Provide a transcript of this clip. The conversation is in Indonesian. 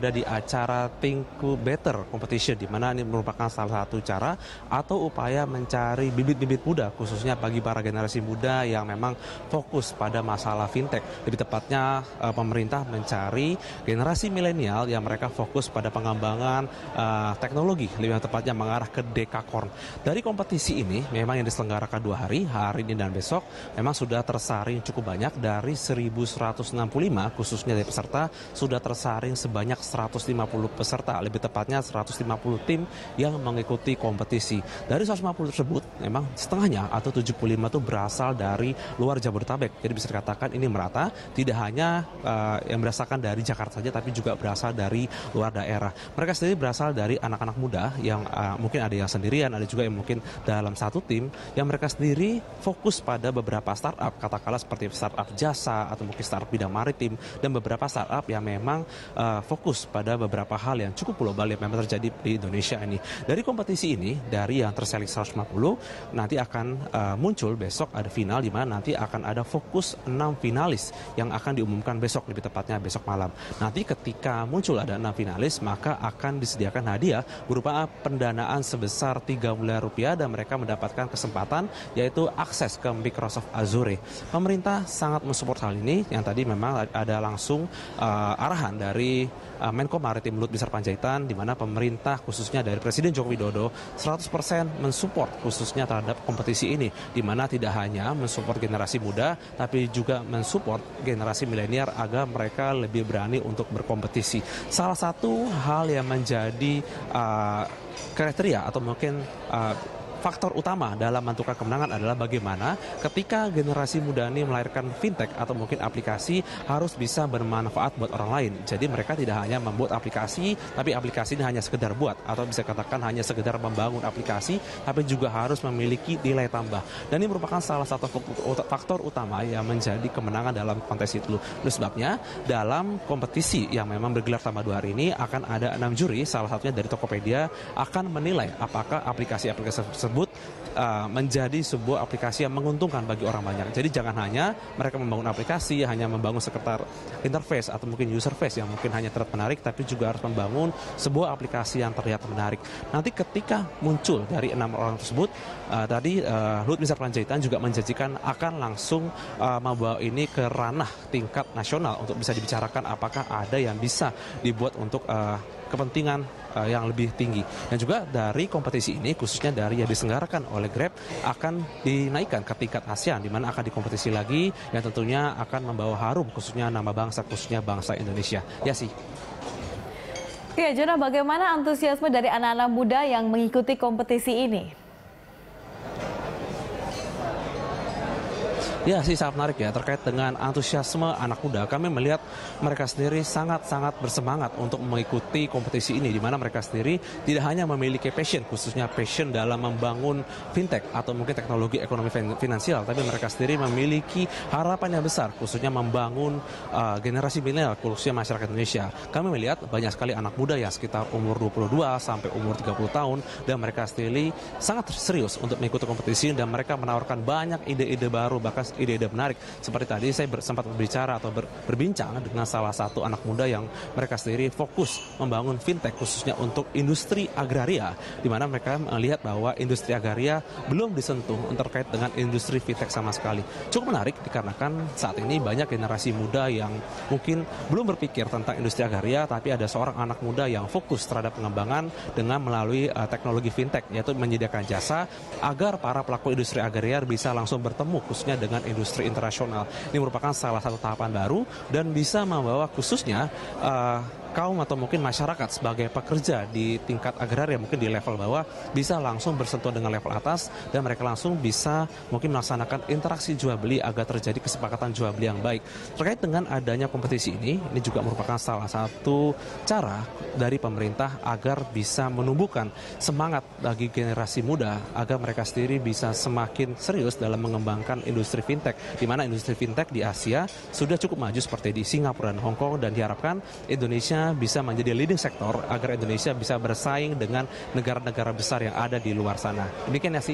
ada di acara Think Better Competition, di mana ini merupakan salah satu cara atau upaya mencari bibit-bibit muda, khususnya bagi para generasi muda yang memang fokus pada masalah fintech. Lebih tepatnya pemerintah mencari generasi milenial yang mereka fokus pada pengembangan teknologi, lebih tepatnya mengarah ke dekakorn. Dari kompetisi ini memang yang diselenggarakan 2 hari ini dan besok, memang sudah tersaring cukup banyak. Dari 1.165 khususnya dari peserta, sudah tersaring sebanyak 150 peserta, lebih tepatnya 150 tim yang mengikuti kompetisi. Dari 150 tersebut, memang setengahnya atau 75 itu berasal dari luar Jabodetabek. Jadi bisa dikatakan ini merata, tidak hanya yang berdasarkan dari Jakarta saja, tapi juga berasal dari luar daerah. Mereka sendiri berasal dari anak-anak muda yang mungkin ada yang sendirian, ada juga yang mungkin dalam satu tim, yang mereka sendiri fokus pada beberapa startup, katakanlah seperti startup jasa atau mungkin startup bidang maritim, dan beberapa startup yang memang fokus pada beberapa hal yang cukup global yang memang terjadi di Indonesia ini. Dari kompetisi ini, dari yang terseleksi 150, nanti akan muncul besok ada final, di mana nanti akan ada fokus 6 finalis yang akan diumumkan besok, lebih tepatnya besok malam. Nanti ketika muncul ada 6 finalis, maka akan disediakan hadiah berupa pendanaan sebesar 3 miliar rupiah, dan mereka mendapatkan kesempatan yaitu akses ke Microsoft Azure. Pemerintah sangat mensupport hal ini, yang tadi memang ada langsung arahan dari Menko Maritim Luhut Binsar Panjaitan, di mana pemerintah khususnya dari Presiden Joko Widodo 100% mensupport khususnya terhadap kompetisi ini, di mana tidak hanya mensupport generasi muda, tapi juga mensupport generasi milenial agar mereka lebih berani untuk berkompetisi. Salah satu hal yang menjadi kriteria atau mungkin faktor utama dalam menentukan kemenangan adalah bagaimana ketika generasi muda ini melahirkan fintech atau mungkin aplikasi harus bisa bermanfaat buat orang lain. Jadi mereka tidak hanya membuat aplikasi, tapi aplikasi ini hanya sekedar buat, atau bisa katakan hanya sekedar membangun aplikasi, tapi juga harus memiliki nilai tambah. Dan ini merupakan salah satu faktor utama yang menjadi kemenangan dalam kontes itu. Oleh sebabnya, dalam kompetisi yang memang bergelar selama 2 hari ini akan ada 6 juri, salah satunya dari Tokopedia, akan menilai apakah aplikasi-aplikasi tersebut menjadi sebuah aplikasi yang menguntungkan bagi orang banyak. Jadi jangan hanya mereka membangun aplikasi, hanya membangun sekedar interface atau mungkin user face yang mungkin hanya terlihat menarik, tapi juga harus membangun sebuah aplikasi yang terlihat menarik. Nanti ketika muncul dari 6 orang tersebut, tadi Luhut Binsar Panjaitan juga menjanjikan akan langsung membawa ini ke ranah tingkat nasional untuk bisa dibicarakan apakah ada yang bisa dibuat untuk kepentingan yang lebih tinggi. Dan juga dari kompetisi ini, khususnya dari yang diselenggarakan oleh Grab, akan dinaikkan ke tingkat ASEAN, di mana akan dikompetisi lagi yang tentunya akan membawa harum khususnya nama bangsa, khususnya bangsa Indonesia. Ya sih. Ya, Jona, bagaimana antusiasme dari anak-anak muda yang mengikuti kompetisi ini? Ya sih, sangat menarik ya terkait dengan antusiasme anak muda. Kami melihat mereka sendiri sangat-sangat bersemangat untuk mengikuti kompetisi ini, di mana mereka sendiri tidak hanya memiliki passion, khususnya passion dalam membangun fintech atau mungkin teknologi ekonomi finansial, tapi mereka sendiri memiliki harapan yang besar, khususnya membangun generasi milenial, khususnya masyarakat Indonesia. Kami melihat banyak sekali anak muda yang sekitar umur 22 sampai umur 30 tahun, dan mereka sendiri sangat serius untuk mengikuti kompetisi, dan mereka menawarkan banyak ide-ide baru, bahkan ide-ide menarik. Seperti tadi saya sempat berbicara atau berbincang dengan salah satu anak muda yang mereka sendiri fokus membangun fintech khususnya untuk industri agraria, di mana mereka melihat bahwa industri agraria belum disentuh terkait dengan industri fintech sama sekali. Cukup menarik dikarenakan saat ini banyak generasi muda yang mungkin belum berpikir tentang industri agraria, tapi ada seorang anak muda yang fokus terhadap pengembangan dengan melalui teknologi fintech, yaitu menyediakan jasa agar para pelaku industri agraria bisa langsung bertemu khususnya dengan industri internasional. Ini merupakan salah satu tahapan baru dan bisa membawa khususnya kaum atau mungkin masyarakat sebagai pekerja di tingkat agraria mungkin di level bawah bisa langsung bersentuhan dengan level atas, dan mereka langsung bisa mungkin melaksanakan interaksi jual beli agar terjadi kesepakatan jual beli yang baik. Terkait dengan adanya kompetisi ini juga merupakan salah satu cara dari pemerintah agar bisa menumbuhkan semangat bagi generasi muda agar mereka sendiri bisa semakin serius dalam mengembangkan industri fintech, di mana industri fintech di Asia sudah cukup maju seperti di Singapura dan Hong Kong, dan diharapkan Indonesia bisa menjadi leading sektor agar Indonesia bisa bersaing dengan negara-negara besar yang ada di luar sana. Demikian ya sih.